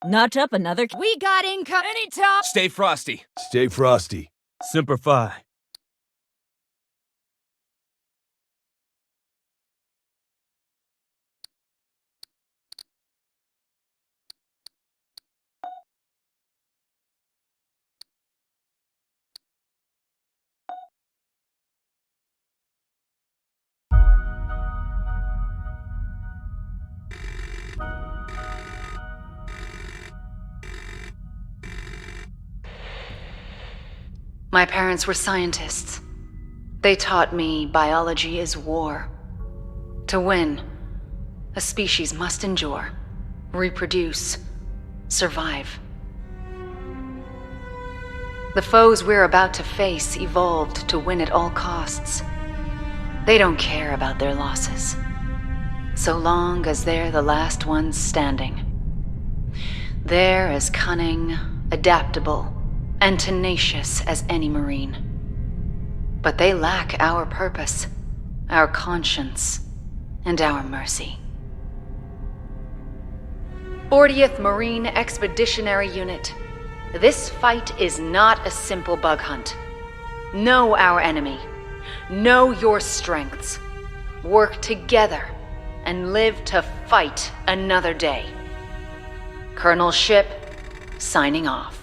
Notch up another. We got income anytime. Stay frosty. Stay frosty. Semper Fi. My parents were scientists. They taught me biology is war. To win, a species must endure, reproduce, survive. The foes we're about to face evolved to win at all costs. They don't care about their losses, so long as they're the last ones standing. They're as cunning, adaptable, and tenacious as any Marine. But they lack our purpose, our conscience, and our mercy. 40th Marine Expeditionary Unit. This fight is not a simple bug hunt. Know our enemy. Know your strengths. Work together and live to fight another day. Colonel Ship, signing off.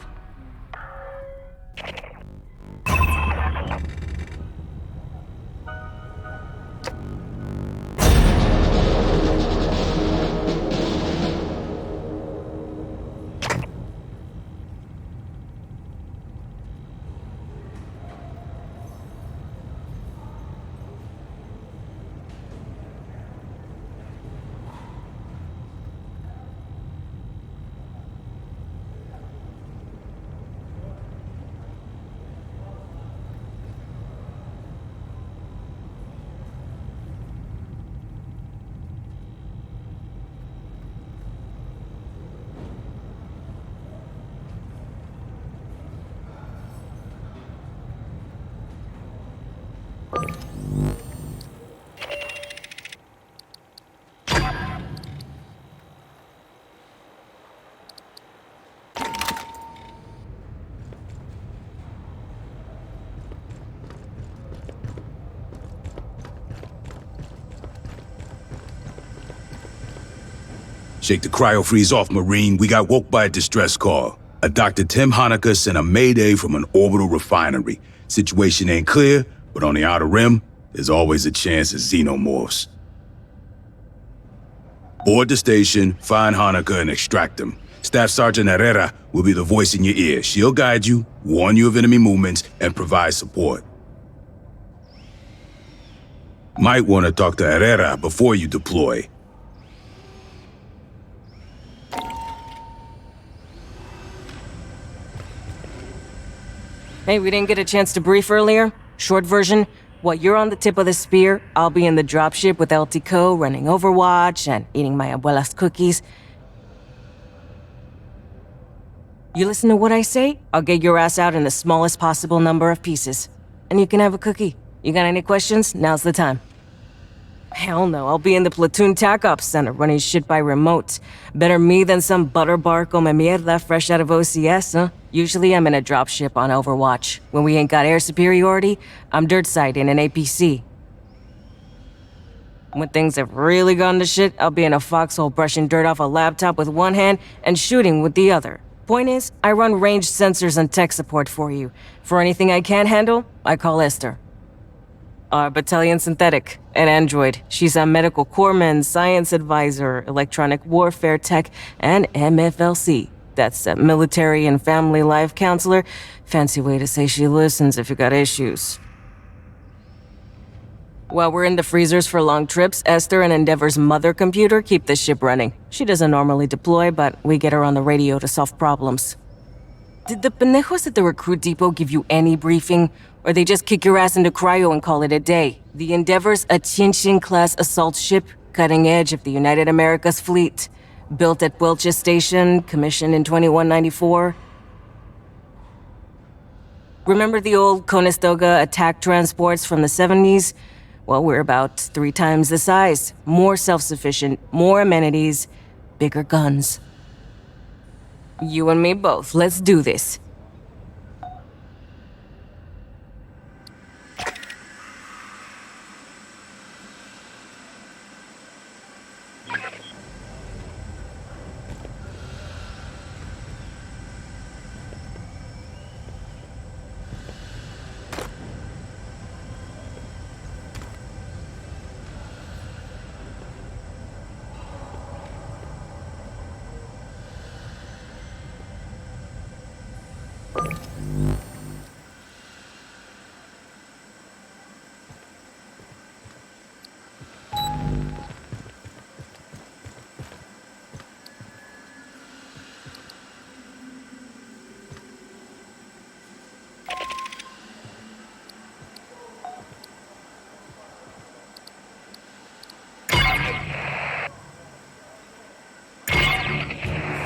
Shake the cryo-freeze off, Marine. We got woke by a distress call. A Dr. Tim Honecker sent a mayday from an orbital refinery. Situation ain't clear, but on the outer rim, there's always a chance of xenomorphs. Board the station, find Honecker, and extract him. Staff Sergeant Herrera will be the voice in your ear. She'll guide you, warn you of enemy movements, and provide support. Might want to talk to Herrera before you deploy. Hey, we didn't get a chance to brief earlier. Short version, while you're on the tip of the spear, I'll be in the dropship with LTCO running Overwatch and eating my abuela's cookies. You listen to what I say, I'll get your ass out in the smallest possible number of pieces. And you can have a cookie. You got any questions? Now's the time. Hell no, I'll be in the platoon TAC Ops Center running shit by remote. Better me than some butterbark come mierda fresh out of OCS, huh? Usually I'm in a dropship on Overwatch. When we ain't got air superiority, I'm dirt side in an APC. When things have really gone to shit, I'll be in a foxhole brushing dirt off a laptop with one hand and shooting with the other. Point is, I run ranged sensors and tech support for you. For anything I can't handle, I call Esther. Our battalion synthetic, an android. She's a medical corpsman, science advisor, electronic warfare tech, and MFLC. That's a military and family life counselor. Fancy way to say she listens if you got issues. While we're in the freezers for long trips, Esther and Endeavor's mother computer keep the ship running. She doesn't normally deploy, but we get her on the radio to solve problems. Did the pendejos at the recruit depot give you any briefing? Or they just kick your ass into cryo and call it a day? The Endeavor's a Chinchin-class assault ship, cutting edge of the United Americas fleet. Built at Welch's Station, commissioned in 2194. Remember the old Conestoga attack transports from the 70s? Well, we're about 3 times the size. More self-sufficient, more amenities, bigger guns. You and me both. Let's do this.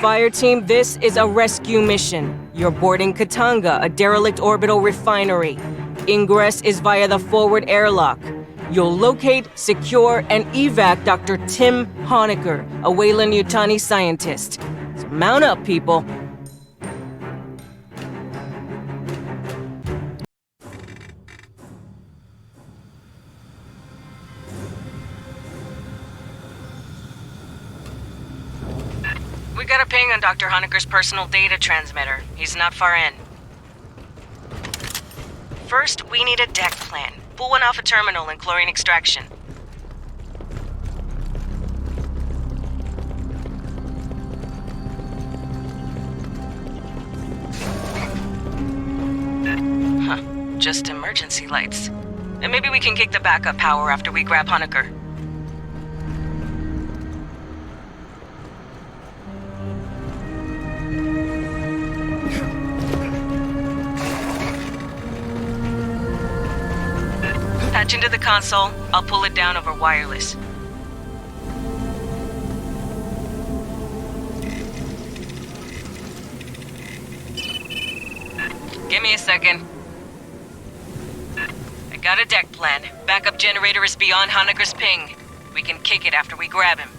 Fireteam, this is a rescue mission. You're boarding Katanga, a derelict orbital refinery. Ingress is via the forward airlock. You'll locate, secure, and evac Dr. Tim Honecker, a Weyland-Yutani scientist. So mount up, people. We got a ping on Dr. Honecker's personal data transmitter. He's not far in. First, we need a deck plan. Pull one off a terminal and chlorine extraction. Huh. Just emergency lights. And maybe we can kick the backup power after we grab Honecker. Patch into the console. I'll pull it down over wireless. Give me a second. I got a deck plan. Backup generator is beyond Honecker's ping. We can kick it after we grab him.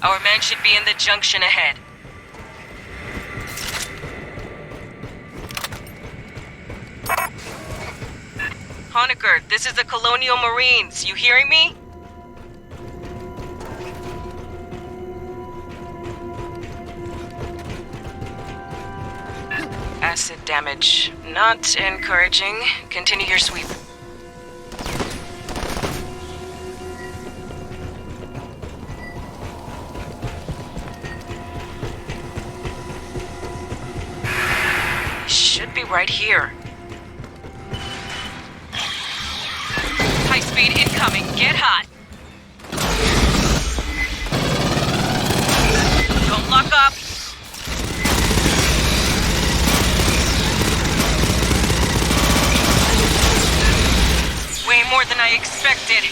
Our man should be in the junction ahead. Honecker, this is the Colonial Marines. You hearing me? Acid damage. Not encouraging. Continue your sweep. Should be right here. High speed incoming. Get hot. Don't lock up. Way more than I expected.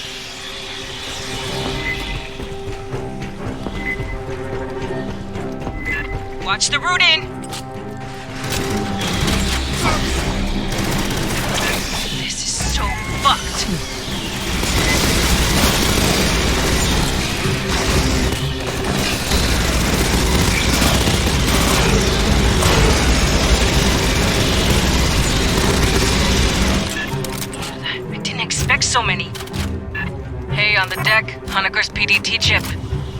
Watch the route in. This is so fucked. So many. Hey, on the deck, Honecker's PDT chip.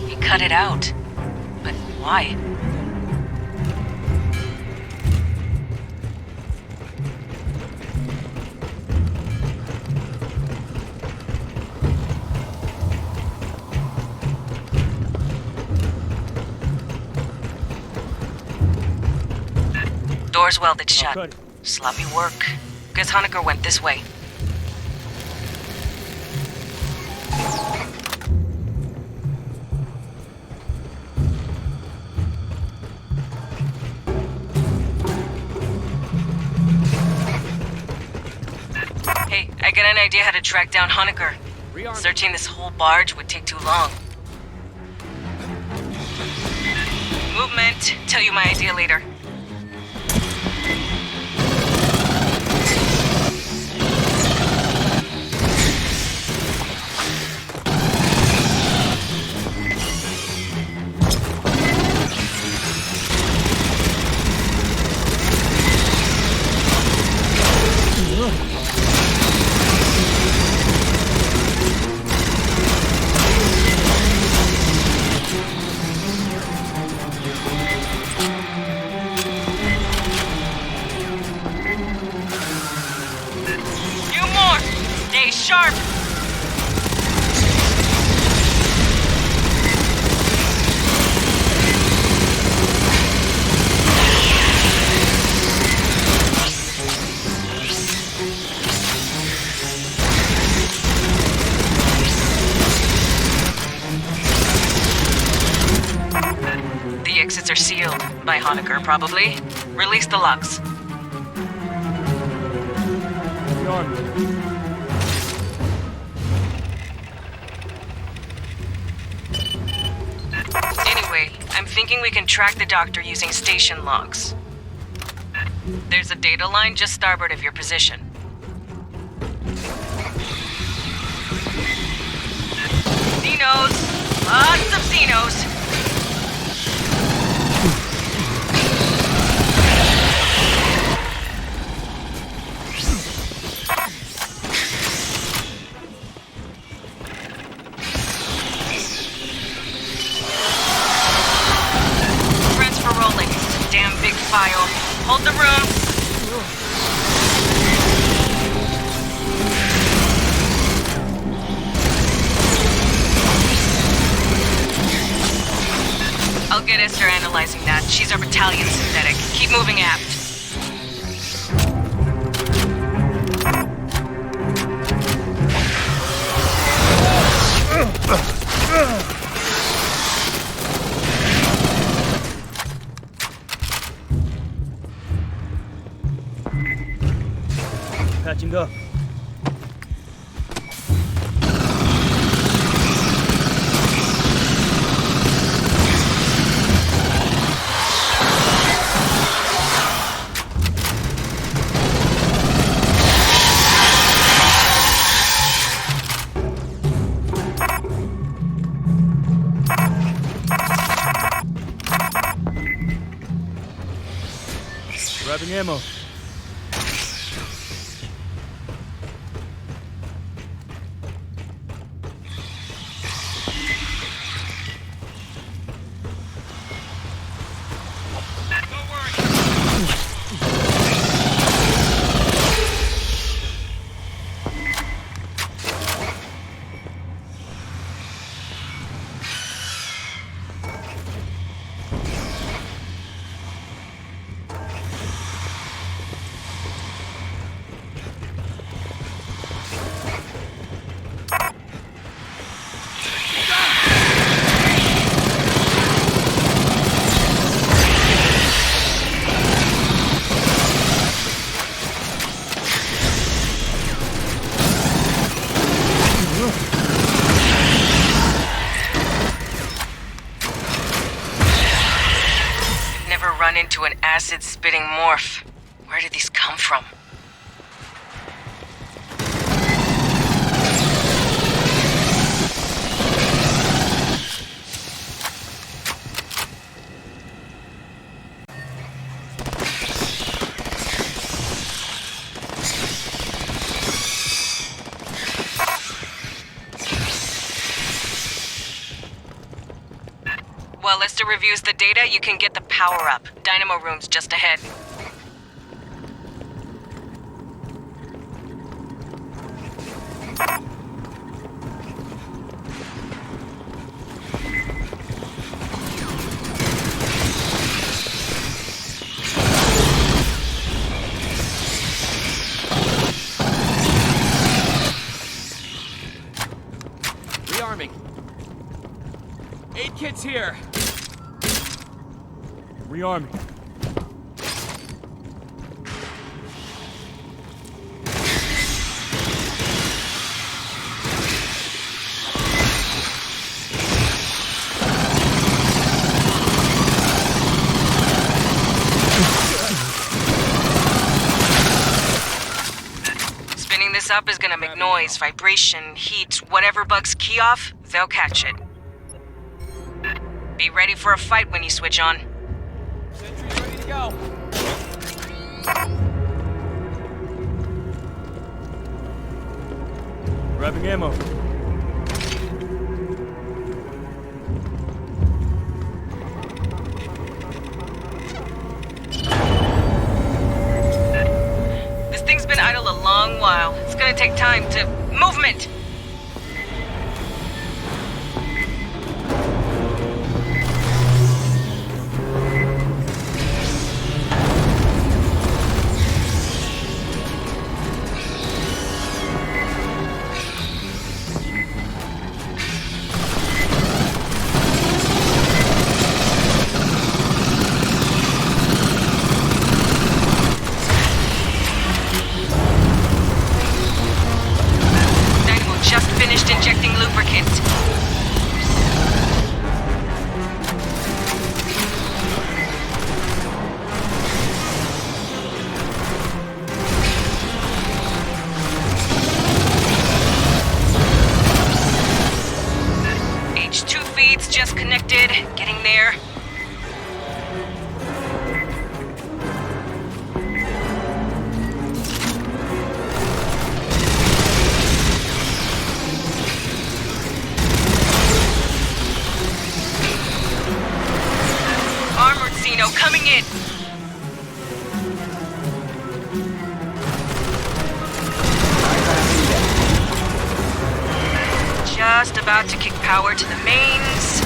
He cut it out. But why? Door's welded shut. Sloppy work. Guess Honecker went this way. Hey, I got an idea how to track down Honecker. Searching this whole barge would take too long. Movement. Tell you my idea later. sealed. By Honecker, probably. Release the locks. Anyway, I'm thinking we can track the doctor using station logs. There's a data line just starboard of your position. Xenos! Lots of Xenos! Transfer rolling. It's a damn big file. Hold the room. I'll get Esther analyzing that. She's our battalion synthetic. Keep moving aft. Patching up. Grabbing ammo. Run into an acid-spitting morph. Where did these come from? While Lester reviews the data, you can get the power-up. Dynamo room's just ahead. Rearming. Aid kit's here. Rearming. Spinning this up is gonna make noise, vibration, heat, whatever bugs key off, they'll catch it. Be ready for a fight when you switch on. Sentry's ready to go. Grabbing ammo. This thing's been idle a long while. It's gonna take time to... Movement! Stage 2 feeds just connected. Getting there. Armored Xeno coming in. Just about to kick power to the mains.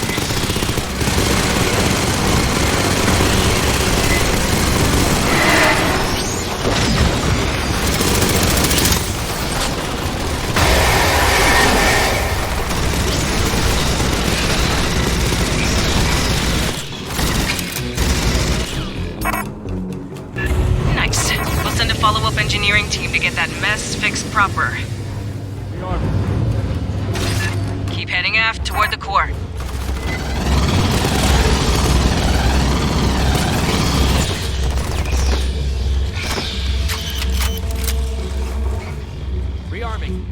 Nice. We'll send a follow-up engineering team to get that mess fixed proper. Rearming. Keep heading aft toward the core. Rearming.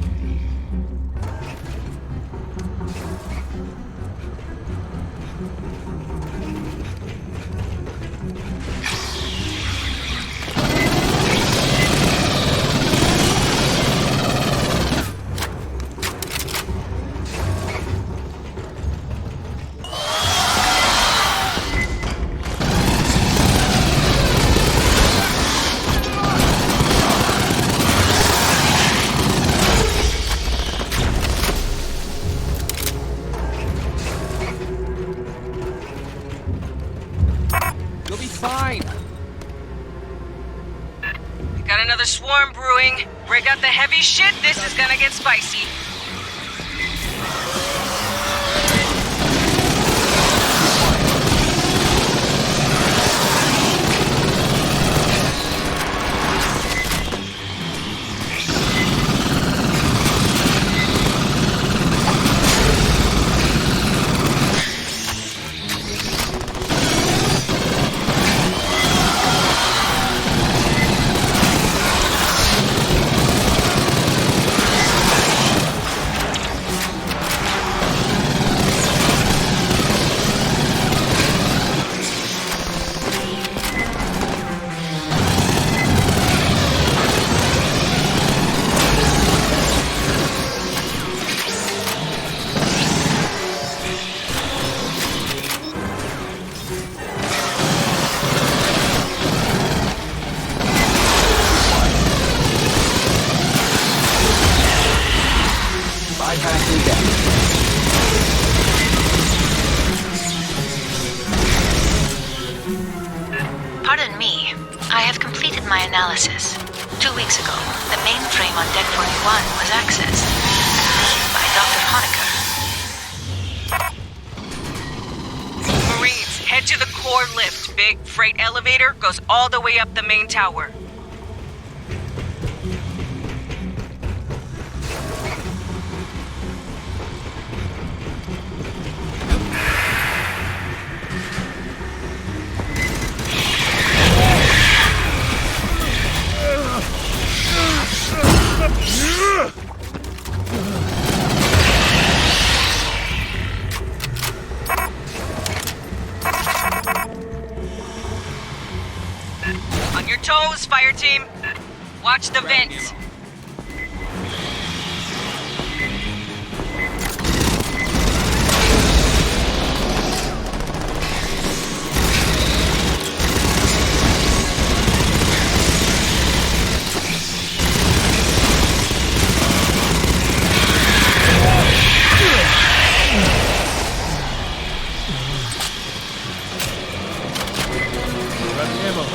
You'll be fine. Got another swarm brewing. Break out the heavy shit. This is gonna get spicy. Pardon me. I have completed my analysis. 2 weeks ago, the mainframe on Deck 41 was accessed by Dr. Honecker. Marines, head to the core lift. Big freight elevator goes all the way up the main tower. On your toes, fire team. Watch the vents. Grabbing ammo.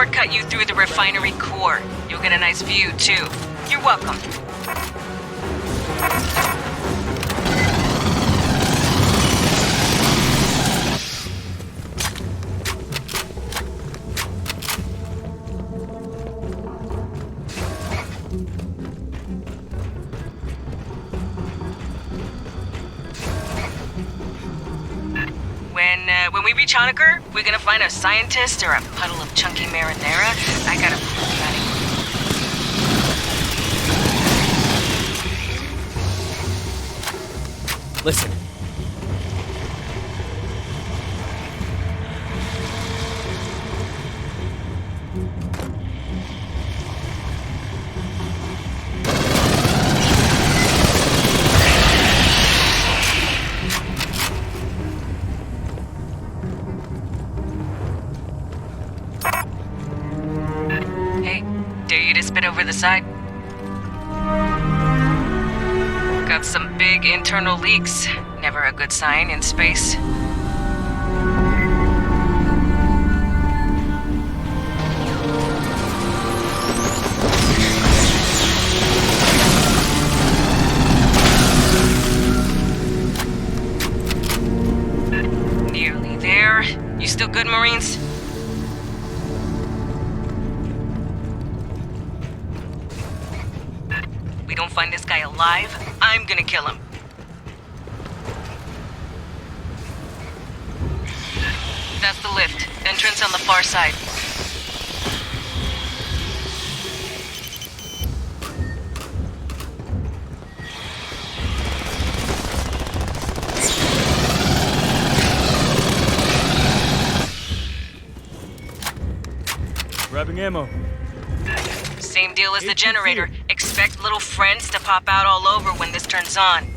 shortcut you through the refinery core. You'll get a nice view, too. You're welcome. When we reach Honecker, we're gonna find a scientist or a puddle of chunky marinara. I gotta prove that. Listen. Hey, dare you to spit over the side? Got some big internal leaks. Never a good sign in space. Nearly there. You still good, Marines? We don't find this guy alive, I'm gonna kill him. That's the lift. Entrance on the far side. Grabbing ammo. Same deal as the generator. Expect little friends to pop out all over when this turns on.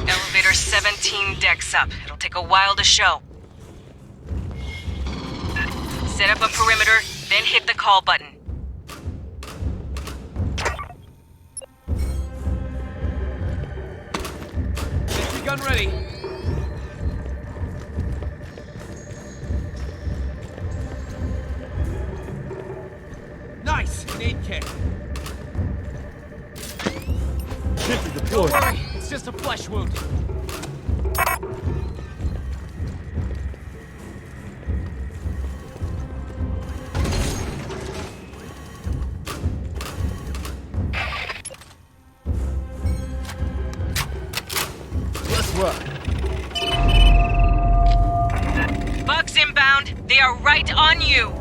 Elevator 17 decks up. It'll take a while to show. Set up a perimeter, then hit the call button. Safety gun ready. Nice! Nade kit. Safety deployed. Don't worry, it's just a flesh wound. Let's rock. Bugs inbound. They are right on you.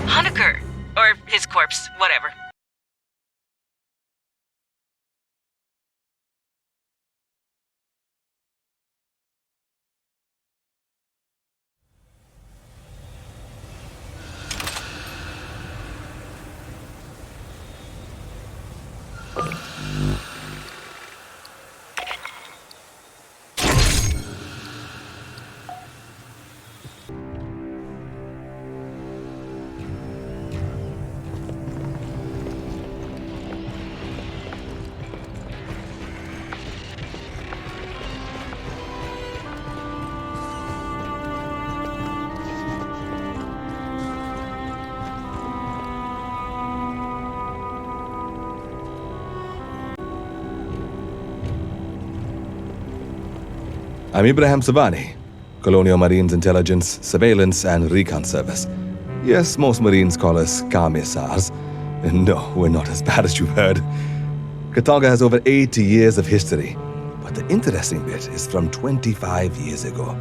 Honecker. Or his corpse, whatever. I'm Ibrahim Savani, Colonial Marines Intelligence, Surveillance, and Recon Service. Yes, most Marines call us Commissars. And no, we're not as bad as you've heard. Katanga has over 80 years of history, but the interesting bit is from 25 years ago.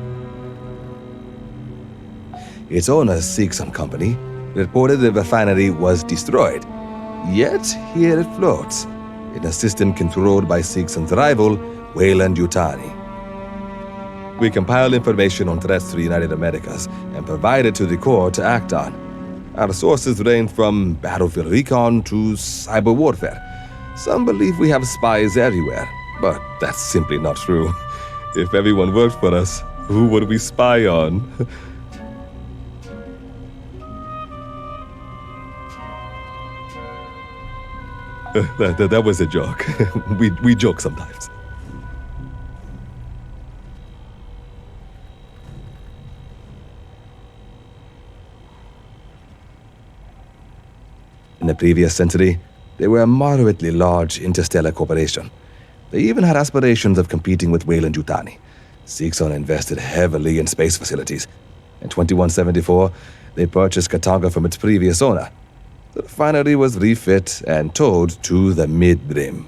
Its owner, Seegson Company, reported the refinery was destroyed. Yet, here it floats, in a system controlled by Seegson's rival, Weyland-Yutani. We compile information on threats to the United Americas and provide it to the Corps to act on. Our sources range from battlefield recon to cyber warfare. Some believe we have spies everywhere, but that's simply not true. If everyone worked for us, who would we spy on? That was a joke. We joke sometimes. In the previous century, they were a moderately large interstellar corporation. They even had aspirations of competing with Weyland-Yutani. Seegson invested heavily in space facilities. In 2174, they purchased Katanga from its previous owner. The refinery was refit and towed to the mid-brim.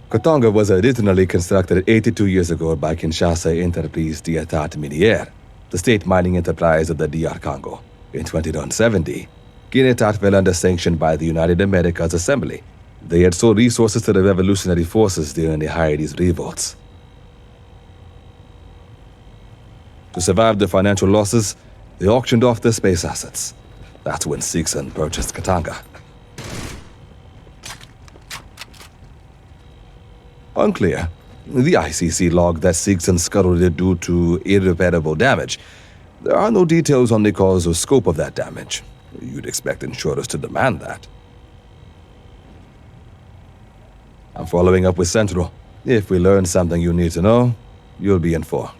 Katanga was originally constructed 82 years ago by Kinshasa Entreprise d'État Minière, the state mining enterprise of the DR Congo. In 2070, Kinetat fell under sanction by the United Americas Assembly. They had sold resources to the revolutionary forces during the Haiti's revolts. To survive the financial losses, they auctioned off their space assets. That's when Seegson purchased Katanga. Unclear. The ICC logged that Seegson scuttled it due to irreparable damage. There are no details on the cause or scope of that damage. You'd expect insurers to demand that. I'm following up with Central. If we learn something you need to know, you'll be informed.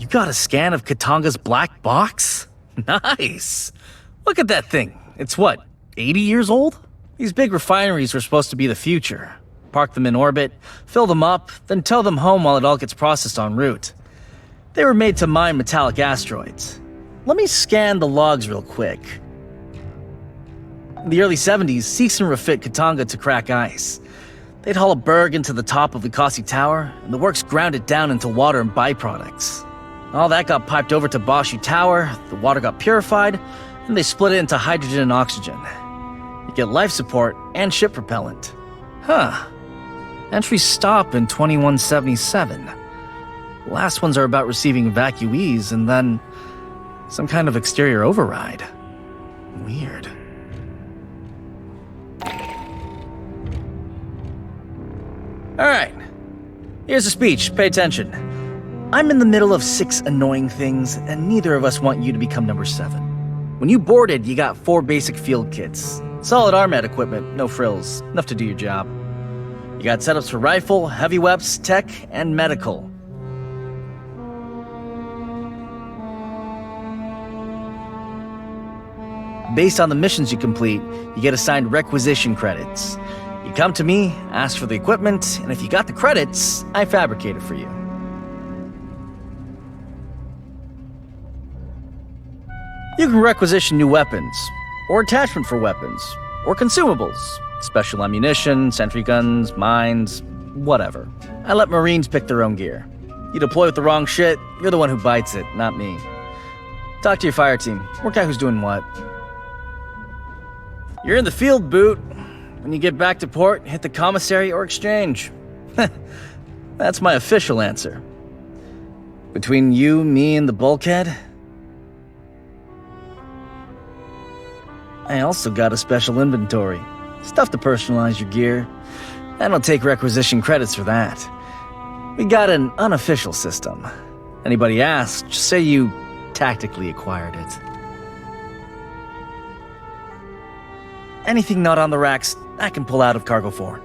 You got a scan of Katanga's black box? Nice! Look at that thing. It's what, 80 years old? These big refineries were supposed to be the future. Park them in orbit, fill them up, then tow them home while it all gets processed en route. They were made to mine metallic asteroids. Let me scan the logs real quick. In the early 70s, Seegson refit Katanga to crack ice. They'd haul a berg into the top of Likasi Tower, and the works ground it down into water and byproducts. All that got piped over to Boshu Tower, the water got purified, and they split it into hydrogen and oxygen. You get life support and ship propellant. Huh. Entries stop in 2177. The last ones are about receiving evacuees and then some kind of exterior override. Weird. Alright. Here's a speech. Pay attention. I'm in the middle of 6 annoying things, and neither of us want you to become number 7. When you boarded, you got 4 basic field kits. Solid RMAT equipment, no frills, enough to do your job. You got setups for rifle, heavy weapons, tech, and medical. based on the missions you complete, you get assigned requisition credits. You come to me, ask for the equipment, and if you got the credits, I fabricate it for you. You can requisition new weapons, or attachment for weapons, or consumables, special ammunition, sentry guns, mines, whatever. I let Marines pick their own gear. You deploy with the wrong shit, you're the one who bites it, not me. Talk to your fire team, work out who's doing what. You're in the field, Boot. When you get back to port, hit the commissary or exchange. That's my official answer. Between you, me, and the bulkhead, I also got a special inventory. Stuff to personalize your gear. I don't take requisition credits for that. We got an unofficial system. Anybody asks, just say you tactically acquired it. Anything not on the racks, I can pull out of Cargo 4.